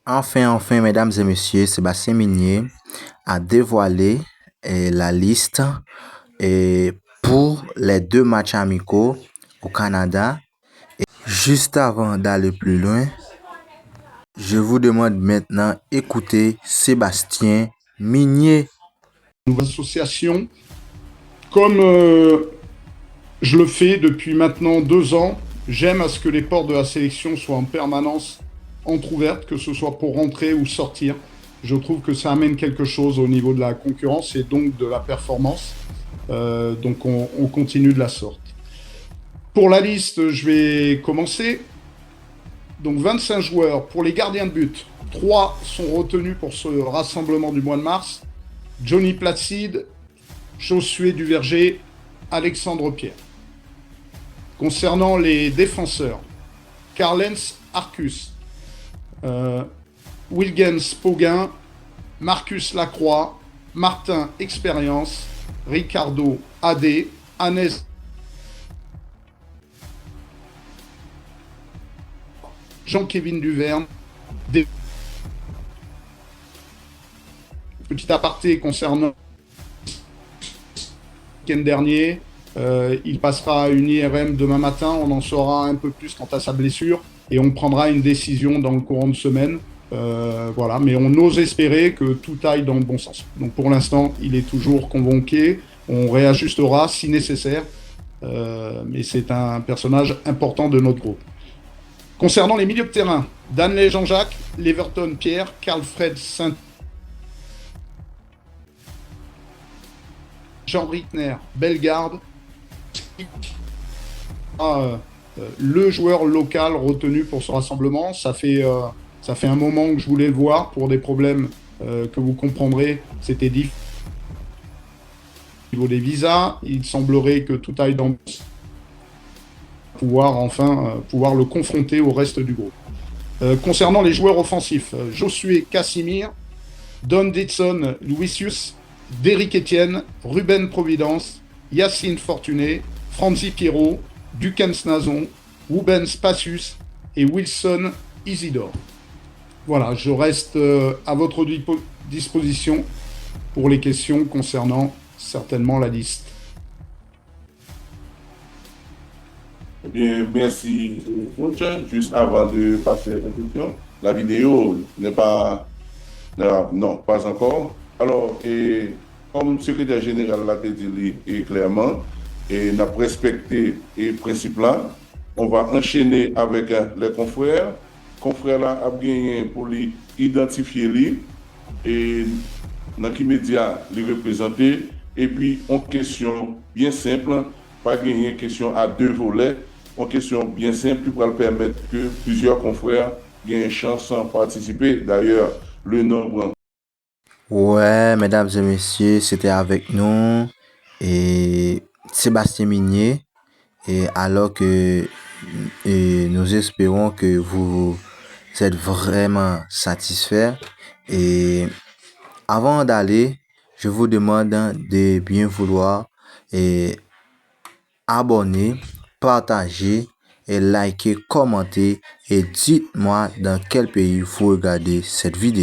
Enfin, mesdames et messieurs, Sébastien Minier a dévoilé la liste pour les deux matchs amicaux au Canada. Et juste avant d'aller plus loin, je vous demande maintenant d'écouter Sébastien Minier. Association, comme je le fais depuis maintenant 2 ans, j'aime à ce que les portes de la sélection soient en permanence entrouvertes, que ce soit pour rentrer ou sortir. Je trouve que ça amène quelque chose au niveau de la concurrence et donc de la performance. Donc on continue de la sorte. Pour la liste, je vais commencer. Donc 25 joueurs. Pour les gardiens de but, 3 sont retenus pour ce rassemblement du mois de mars. Johnny Placide, Josué Duverger, Alexandre Pierre. Concernant les défenseurs, Carlens Arcus, Wilgens Poguin, Marcus Lacroix, Martin Expérience, Ricardo AD, Hannes Jean-Kévin Duverne. Petit aparté concernant le week-end dernier, il passera à une IRM demain matin, on en saura un peu plus quant à sa blessure et on prendra une décision dans le courant de semaine. Voilà, mais on ose espérer que tout aille dans le bon sens. Donc pour l'instant, il est toujours convoqué, on réajustera si nécessaire, mais c'est un personnage important de notre groupe. Concernant les milieux de terrain, Danley Jean-Jacques, Leverton Pierre, Carl-Fred Saint, Jean Rittner, Bellegarde, le joueur local retenu pour ce rassemblement. Ça fait un moment que je voulais le voir pour des problèmes que vous comprendrez. C'était difficile au niveau des visas. Il semblerait que tout aille dans pouvoir le confronter au reste du groupe. Concernant les joueurs offensifs, Josué Casimir, Don Ditson Luisius, Derrick Etienne, Ruben Providence, Yacine Fortuné, Franzi Pierrot, Dukens Nazon, Rubens Passus et Wilson Isidore. Voilà, je reste à votre disposition pour les questions concernant certainement la liste. Eh bien, merci, coach. Juste avant de passer à la question, la vidéo n'est pas... Non, pas encore. Alors, comme secrétaire général l'a dit clairement, et n'a pas respecté les principes là, on va enchaîner avec les confrères. Confrères là a gagné pour lui identifier lui et dans qui média les représenter. Et puis, en question bien simple, pas gagner question à 2 volets, en question bien simple pour permettre que plusieurs confrères aient une chance de participer. D'ailleurs, le nombre. Ouais, mesdames et messieurs, c'était avec nous et Sébastien Minier. Et alors que nous espérons que vous êtes vraiment satisfaits. Et avant d'aller, je vous demande de bien vouloir abonner, partager et liker, commenter et dites-moi dans quel pays vous regardez cette vidéo.